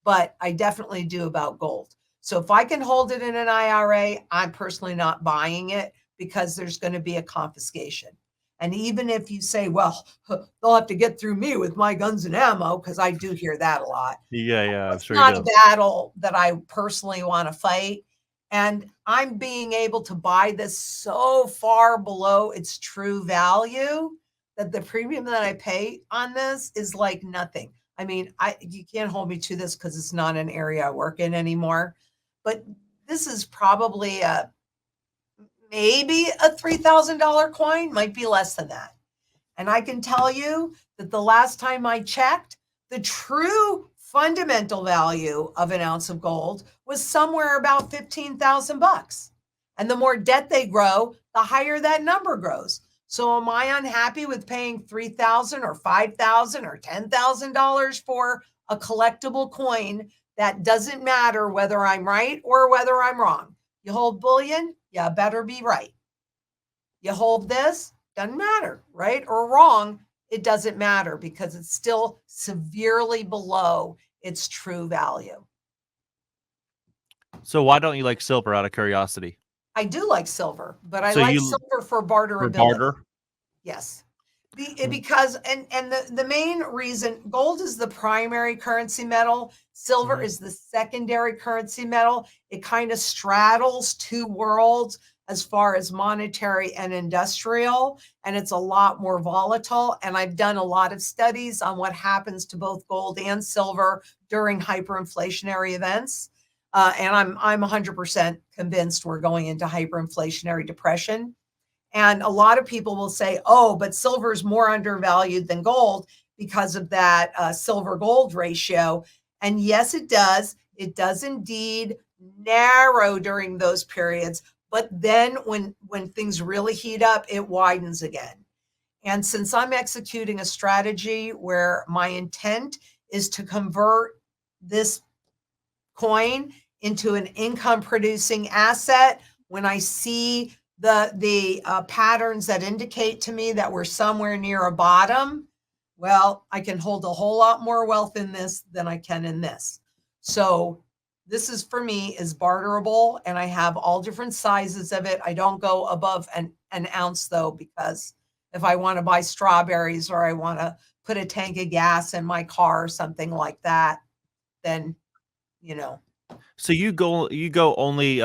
but I definitely do about gold. So if I can hold it in an IRA, I'm personally not buying it because there's going to be a confiscation. And even if you say, well, they'll have to get through me with my guns and ammo, because I do hear that a lot. Yeah, I'm It's sure you not a do. battle that I personally want to fight. And I'm being able to buy this so far below its true value that the premium that I pay on this is like nothing. I mean, you can't hold me to this because it's not an area I work in anymore. But this is probably a maybe a $3,000 coin, might be less than that. And I can tell you that the last time I checked, the true fundamental value of an ounce of gold was somewhere about 15,000 bucks. And the more debt they grow, the higher that number grows. So am I unhappy with paying 3,000 or 5,000 or $10,000 for a collectible coin that doesn't matter whether I'm right or whether I'm wrong? You hold bullion, you better be right. You hold this, doesn't matter, right or wrong, it doesn't matter because it's still severely below its true value. So why don't you like silver out of curiosity? I do like silver, but I So like you silver for for barterability. barter? Yes. Because the main reason, gold is the primary currency metal, silver Mhm. is the secondary currency metal. It kind of straddles two worlds as far as monetary and industrial, and it's a lot more volatile. And I've done a lot of studies on what happens to both gold and silver during hyperinflationary events. And I'm 100% convinced we're going into hyperinflationary depression. And a lot of people will say, oh, but silver is more undervalued than gold because of that silver gold ratio. And yes, it does. It does indeed narrow during those periods. But then when things really heat up, it widens again. And since I'm executing a strategy where my intent is to convert this coin into an income producing asset, when I see the patterns that indicate to me that we're somewhere near a bottom, well, I can hold a whole lot more wealth in this than I can in this. So this is for me is barterable, and I have all different sizes of it. I don't go above an ounce though, because if I want to buy strawberries or I want to put a tank of gas in my car or something like that, then you know. So you go only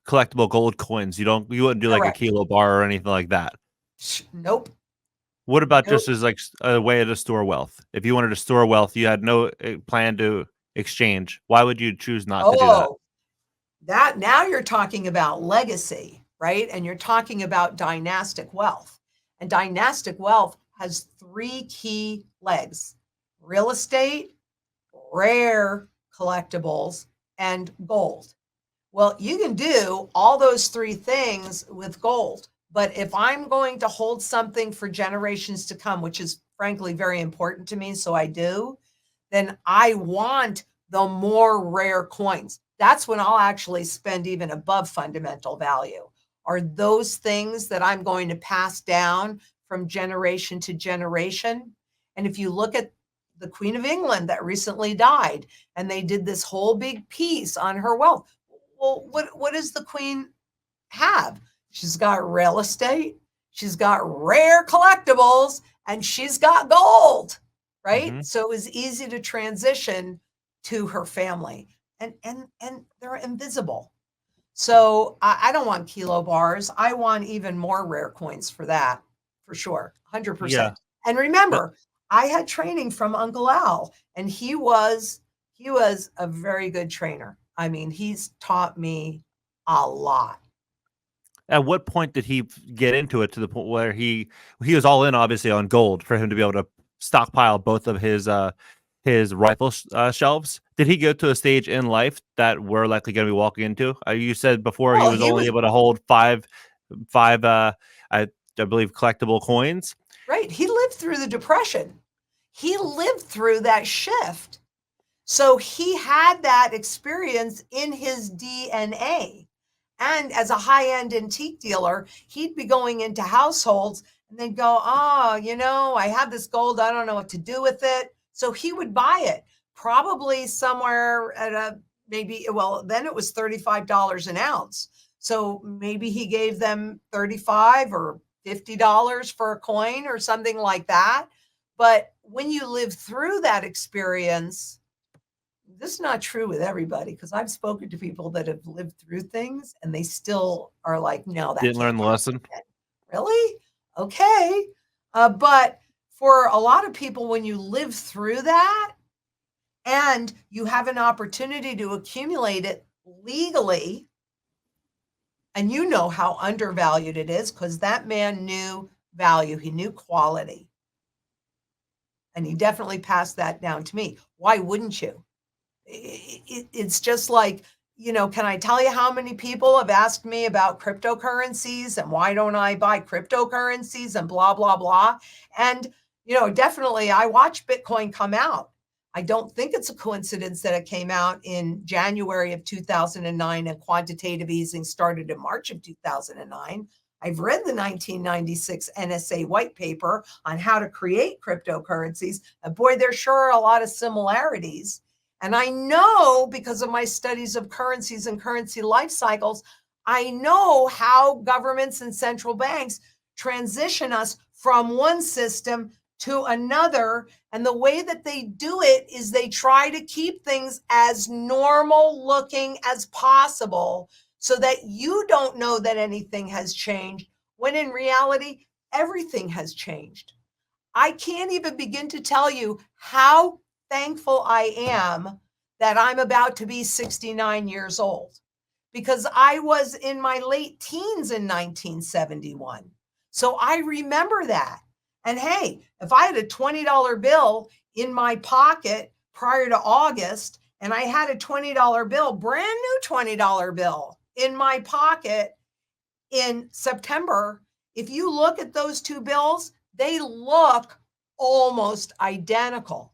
collectible gold coins. You wouldn't do like a Correct. kilo bar or anything like that. Nope. What about Nope. just as like a way to store wealth? If you wanted to store wealth, you had no plan to exchange. Why would you choose not to do that? Oh, that now you're talking about legacy, right? And you're talking about dynastic wealth. And dynastic wealth has three key legs: real estate, rare collectibles, and gold. Well, you can do all those three things with gold. But if I'm going to hold something for generations to come, which is frankly very important to me, so I do, then I want the more rare coins. That's when I'll actually spend even above fundamental value. Are those things that I'm going to pass down from generation to generation? And if you look at the Queen of England that recently died, and they did this whole big piece on her wealth. Well, what does the Queen have? She's got real estate, she's got rare collectibles, and she's got gold, right? Hmm. So it was easy to transition to her family, and they're invisible. So I don't want kilo bars. I want even more rare coins for that, for sure, Yeah, 100%. And but remember, I had training from Uncle Al, and he was a very good trainer. I mean, he's taught me a lot. at what point did he get into it to the point where he was all in, obviously, on gold for him to be able to stockpile both of his rifle shelves? Did he go to a stage in life that we're likely going to be walking into? You said before he Well, was he only was able to hold five I believe collectible coins. right. He lived through the Depression. He lived through that shift. So he had that experience in his DNA. And as a high-end antique dealer, he'd be going into households and they'd go, oh, I have this gold. I don't know what to do with it. So he would buy it, probably somewhere at well, then it was $35 an ounce. So maybe he gave them 35 or $50 for a coin or something like that. But when you live through that experience, this is not true with everybody, because I've spoken to people that have lived through things and they still are like, no, that Didn't can't learn the happen lesson. again. Really? Okay. But for a lot of people, when you live through that and you have an opportunity to accumulate it legally, And you know how undervalued it is because that man knew value. He knew quality. And he definitely passed that down to me. Why wouldn't you? It's just like, can I tell you how many people have asked me about cryptocurrencies and why don't I buy cryptocurrencies and blah, blah, blah. And, definitely I watched Bitcoin come out. I don't think it's a coincidence that it came out in January of 2009 and quantitative easing started in March of 2009. I've read the 1996 NSA white paper on how to create cryptocurrencies. And boy, there sure are a lot of similarities. And I know because of my studies of currencies and currency life cycles, I know how governments and central banks transition us from one system to another. And the way that they do it is they try to keep things as normal looking as possible so that you don't know that anything has changed, when in reality, everything has changed. I can't even begin to tell you how thankful I am that I'm about to be 69 years old because I was in my late teens in 1971. So I remember that. And hey, if I had a $20 bill in my pocket prior to August and I had a $20 bill, brand new $20 bill in my pocket in September, if you look at those two bills, they look almost identical.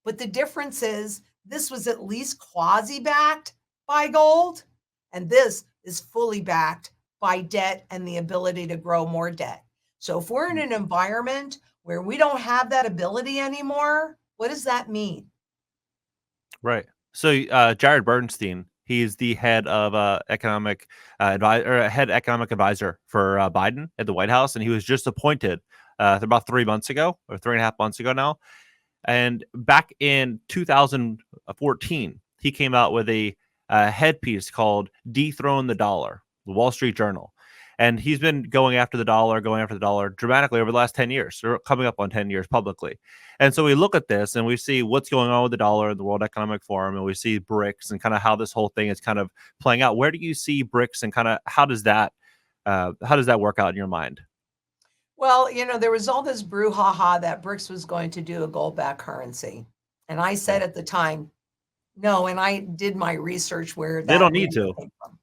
But the difference is this was at least quasi backed by gold, and this is fully backed by debt and the ability to grow more debt. So if we're in an environment where we don't have that ability anymore, what does that mean? Right. So Jared Bernstein, he's the head of economic head economic advisor for Biden at the White House, and he was just appointed about 3 months ago or 3.5 months ago now. And back in 2014, he came out with a headpiece called "Dethrone the Dollar," the Wall Street Journal. And he's been going after the dollar dramatically over the last 10 years, or coming up on 10 years publicly. And so we look at this and we see what's going on with the dollar in the World Economic Forum, and we see BRICS and kind of how this whole thing is kind of playing out. Where do you see BRICS and kind of how does that work out in your mind? Well, there was all this brouhaha that BRICS was going to do a gold backed currency. And I said Okay. at the time, no, and I did my research where They that don't need rumor to. came from.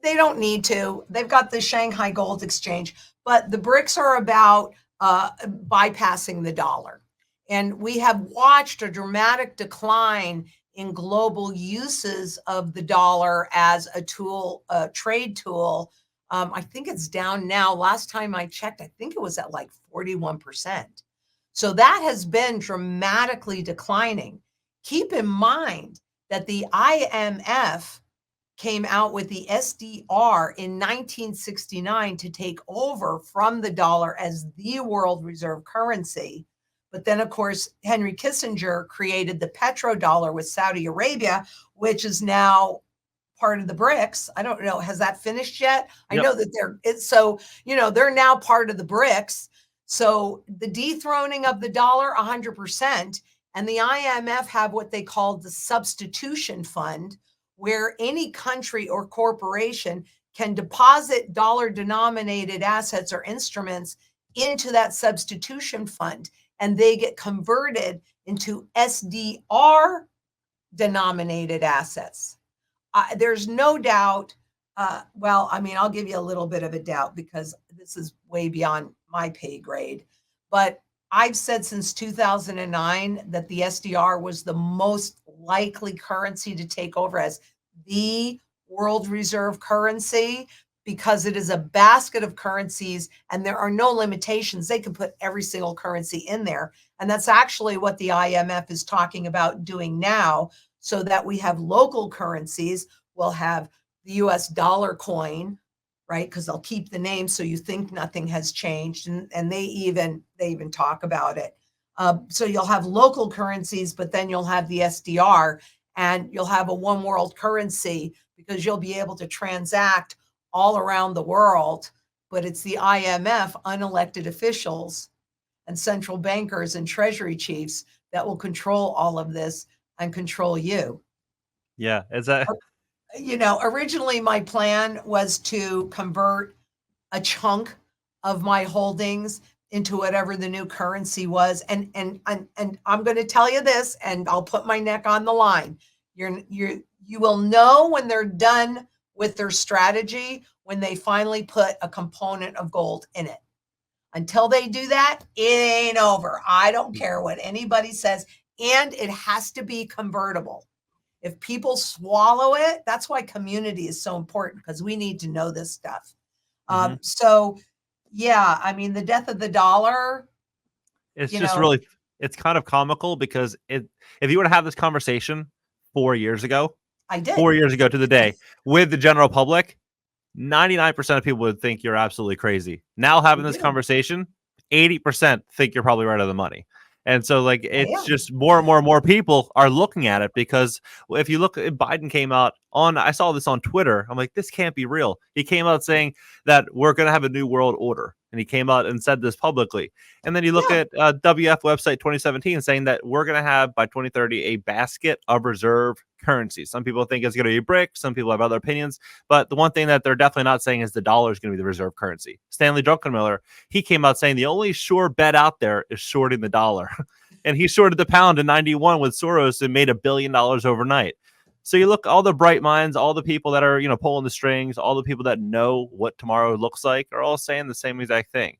They don't need to. They've got the Shanghai Gold Exchange, but the BRICS are about bypassing the dollar. And we have watched a dramatic decline in global uses of the dollar as a tool, a trade tool. I think it's down now. Last time I checked, I think it was at like 41%. So that has been dramatically declining. Keep in mind that the IMF came out with the SDR in 1969 to take over from the dollar as the world reserve currency. But then, of course, Henry Kissinger created the petrodollar with Saudi Arabia, which is now part of the BRICS. I don't know, has that finished yet? I Yep. know that they're now part of the BRICS. So the dethroning of the dollar, 100%, and the IMF have what they call the substitution fund, where any country or corporation can deposit dollar denominated assets or instruments into that substitution fund, and they get converted into SDR denominated assets. There's no doubt. Well, I mean, I'll give you a little bit of a doubt because this is way beyond my pay grade. But I've said since 2009 that the SDR was the most likely currency to take over as the world reserve currency because it is a basket of currencies and there are no limitations. They can put every single currency in there. And that's actually what the IMF is talking about doing now, so that we have local currencies. We'll have the US dollar coin, right? Because they'll keep the name so you think nothing has changed. And they even talk about it. So you'll have local currencies, but then you'll have the SDR and you'll have a one world currency because you'll be able to transact all around the world. But it's the IMF, unelected officials, and central bankers and treasury chiefs that will control all of this and control you. Yeah. Is that Originally my plan was to convert a chunk of my holdings into whatever the new currency was. And I'm going to tell you this, and I'll put my neck on the line. You will know when they're done with their strategy when they finally put a component of gold in it. Until they do that, it ain't over. I don't care what anybody says. And it has to be convertible. If people swallow it, that's why community is so important, because we need to know this stuff. So, yeah, I mean, the death of the dollar, It's you just know, really, it's kind of comical because if you were to have this conversation 4 years ago, I did. 4 years ago to the day with the general public, 99% of people would think you're absolutely crazy. Now having I this do. conversation, 80% think you're probably right on the money. And so like I it's am. just more and more and more people are looking at it because if you look at Biden came out on, I saw this on Twitter. I'm like, this can't be real. He came out saying that we're going to have a new world order. And he came out and said this publicly. And then you look Yeah. at WF website 2017 saying that we're going to have by 2030 a basket of reserve currency. Some people think it's going to be BRIC. Some people have other opinions. But the one thing that they're definitely not saying is the dollar is going to be the reserve currency. Stanley Druckenmiller, he came out saying the only sure bet out there is shorting the dollar. And he shorted the pound in 91 with Soros and made $1 billion overnight. So you look, all the bright minds, all the people that are, pulling the strings, all the people that know what tomorrow looks like are all saying the same exact thing.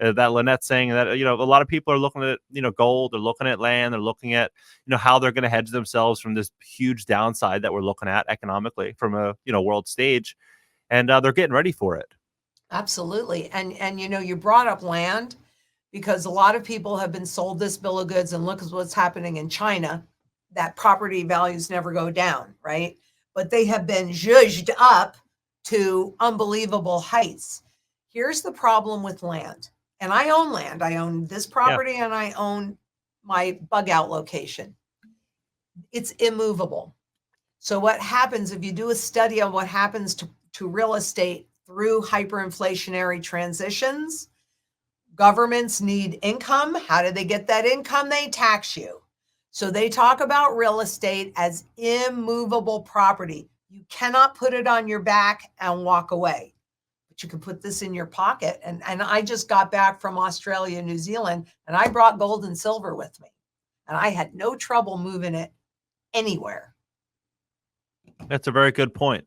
That Lynette saying that, a lot of people are looking at, gold, they're looking at land, they're looking at, how they're going to hedge themselves from this huge downside that we're looking at economically from a, world stage. And they're getting ready for it. Absolutely. And you brought up land, because a lot of people have been sold this bill of goods, and look at what's happening in China, that property values never go down, right? But they have been zhuzhed up to unbelievable heights. Here's the problem with land. And I own land. I own this Yeah. property and I own my bug out location. It's immovable. So what happens if you do a study on what happens to real estate through hyperinflationary transitions? Governments need income. How do they get that income? They tax you. So they talk about real estate as immovable property. You cannot put it on your back and walk away, but you can put this in your pocket. And I just got back from Australia, New Zealand, and I brought gold and silver with me. And I had no trouble moving it anywhere. That's a very good point.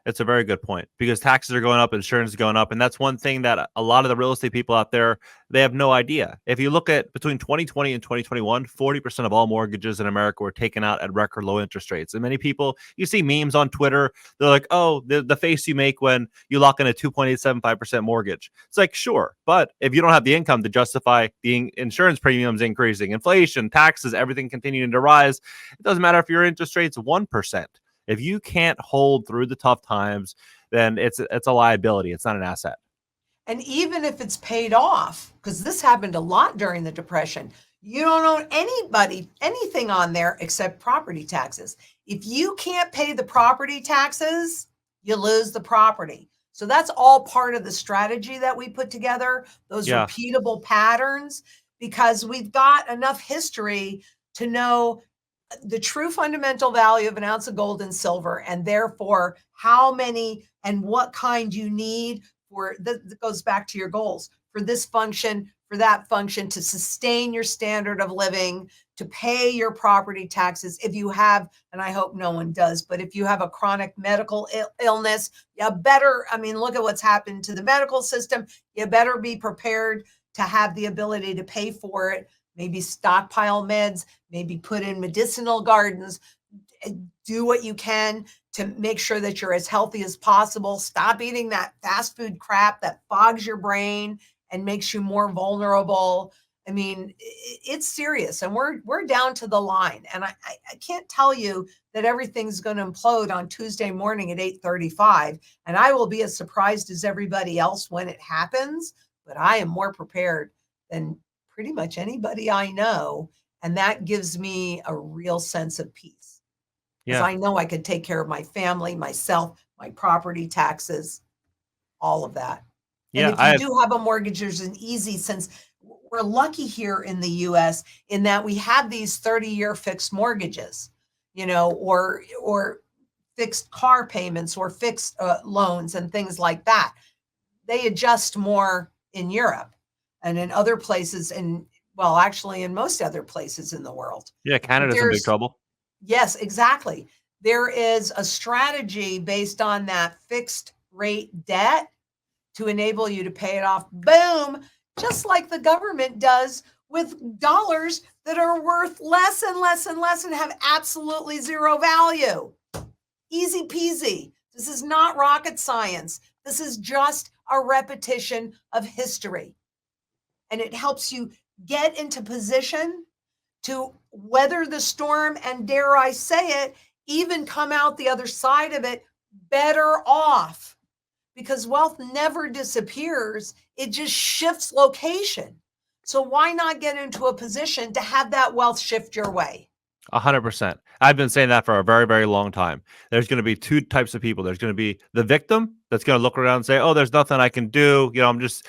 It's a very good point because taxes are going up, insurance is going up. And that's one thing that a lot of the real estate people out there, they have no idea. If you look at between 2020 and 2021, 40% of all mortgages in America were taken out at record low interest rates. And many people, you see memes on Twitter, they're like, oh, the face you make when you lock in a 2.875% mortgage. It's like, sure. But if you don't have the income to justify the insurance premiums increasing, inflation, taxes, everything continuing to rise, it doesn't matter if your interest rate's 1%. If you can't hold through the tough times, then it's a liability. It's not an asset. And even if it's paid off, because this happened a lot during the Depression, you don't own anything on there except property taxes. If you can't pay the property taxes, you lose the property. So that's all part of the strategy that we put together, those repeatable patterns, because we've got enough history to know the true fundamental value of an ounce of gold and silver, and therefore how many and what kind you need for that goes back to your goals for this function, for that function, to sustain your standard of living, to pay your property taxes. If you have, and I hope no one does, but if you have a chronic medical illness, you better, look at what's happened to the medical system. You better be prepared to have the ability to pay for it. Maybe stockpile meds, maybe put in medicinal gardens, do what you can to make sure that you're as healthy as possible. Stop eating that fast food crap that fogs your brain and makes you more vulnerable. It's serious, and we're down to the line. And I can't tell you that everything's going to implode on Tuesday morning at 8:35, and I will be as surprised as everybody else when it happens, but I am more prepared than pretty much anybody I know. And that gives me a real sense of peace. Because I know I could take care of my family, myself, my property taxes, all of that. And if you do have a mortgage, there's an easy sense. We're lucky here in the US in that we have these 30-year fixed mortgages, or fixed car payments or fixed loans and things like that. They adjust more in Europe and in other places, and well, actually, in most other places in the world. Yeah, But Canada's in big trouble. yes, exactly. There is a strategy based on that fixed rate debt to enable you to pay it off. Boom, just like the government does with dollars that are worth less and less and less and have absolutely zero value. Easy peasy. This is not rocket science. This is just a repetition of history. And it helps you get into position to weather the storm and, dare I say it, even come out the other side of it better off, because wealth never disappears. It just shifts location. So why not get into a position to have that wealth shift your way? 100%. I've been saying that for a very, very long time. There's going to be two types of people. There's going to be the victim that's going to look around and say, "Oh, there's nothing I can do. I'm just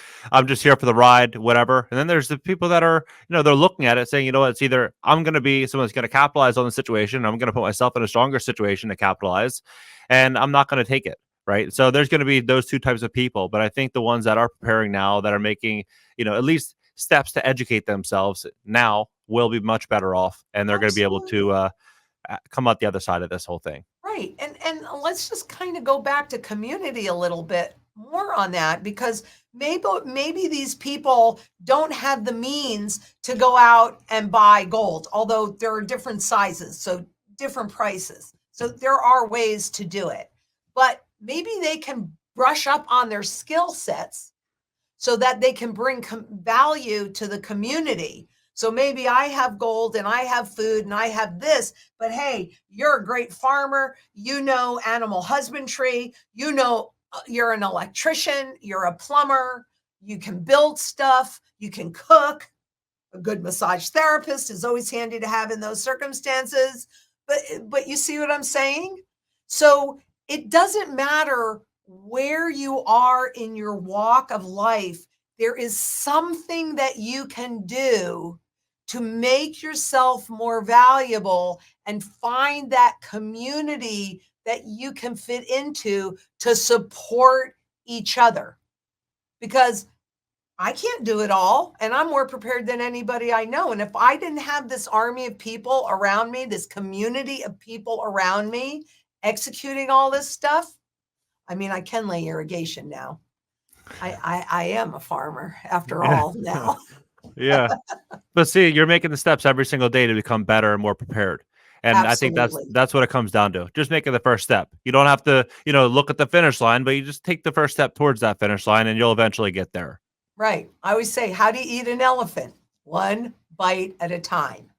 here for the ride, whatever." And then there's the people that are, they're looking at it saying, it's either I'm going to be someone that's going to capitalize on the situation, I'm going to put myself in a stronger situation to capitalize, and I'm not going to take it. Right. So there's going to be those two types of people. But I think the ones that are preparing now, that are making, at least steps to educate themselves now, will be much better off, and they're going to be able to Absolutely. come out the other side of this whole thing. Right. And let's just kind of go back to community a little bit more on that, because maybe these people don't have the means to go out and buy gold, although there are different sizes, so different prices. So there are ways to do it. But maybe they can brush up on their skill sets so that they can bring value to the community. So maybe I have gold and I have food and I have this, but hey, you're a great farmer, animal husbandry, you're an electrician, you're a plumber, you can build stuff, you can cook. A good massage therapist is always handy to have in those circumstances. But you see what I'm saying? So it doesn't matter where you are in your walk of life. There is something that you can do to make yourself more valuable and find that community that you can fit into to support each other. Because I can't do it all, and I'm more prepared than anybody I know. And if I didn't have this army of people around me, this community of people around me executing all this stuff, I mean, I can lay irrigation now. I am a farmer after Yeah. all now. Yeah. But see, you're making the steps every single day to become better and more prepared. And I think that's Absolutely. that's what it comes down to. Just making the first step. You don't have to, look at the finish line, but you just take the first step towards that finish line and you'll eventually get there. Right. I always say, how do you eat an elephant? One bite at a time.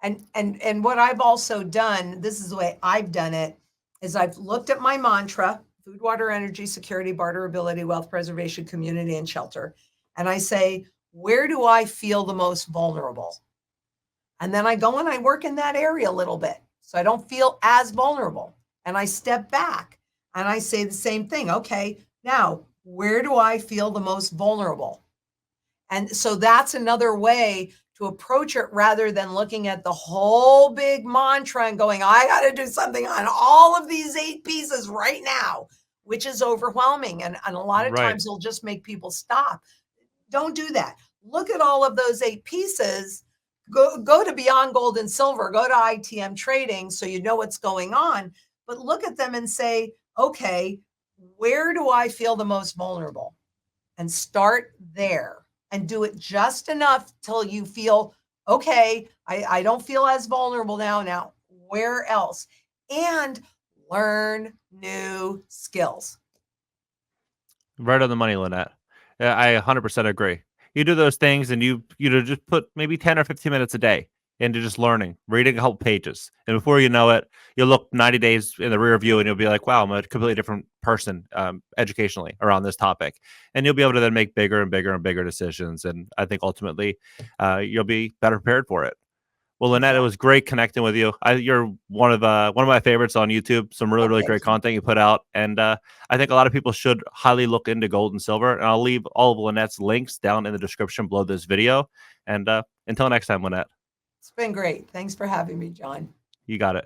And what I've also done, this is the way I've done it, is I've looked at my mantra: food, water, energy, security, barterability, wealth preservation, community, and shelter. And I say, where do I feel the most vulnerable? And then I go and I work in that area a little bit so I don't feel as vulnerable. And I step back and I say the same thing. Okay, now where do I feel the most vulnerable? And so that's another way to approach it, rather than looking at the whole big mantra and going, I got to do something on all of these 8 pieces right now, which is overwhelming. And a lot of Right. times it'll just make people stop. Don't do that. Look at all of those 8 pieces. Go to Beyond Gold and Silver, go to ITM Trading so you know what's going on. But look at them and say, okay, where do I feel the most vulnerable? And start there and do it just enough till you feel, okay, I don't feel as vulnerable now. Now, where else? And learn new skills. Right on the money, Lynette. Yeah, I 100% agree. You do those things and you just put maybe 10 or 15 minutes a day into just learning, reading a couple pages. And before you know it, you'll look 90 days in the rear view and you'll be like, wow, I'm a completely different person educationally around this topic. And you'll be able to then make bigger and bigger and bigger decisions. And I think ultimately you'll be better prepared for it. Well, Lynette, it Exactly. was great connecting with you. You're one of my favorites on YouTube. Some really, Oh, really thank great you. content you put out, and I think a lot of people should highly look into gold and silver. And I'll leave all of Lynette's links down in the description below this video. And until next time, Lynette, It's been great. Thanks for having me, John. you got it.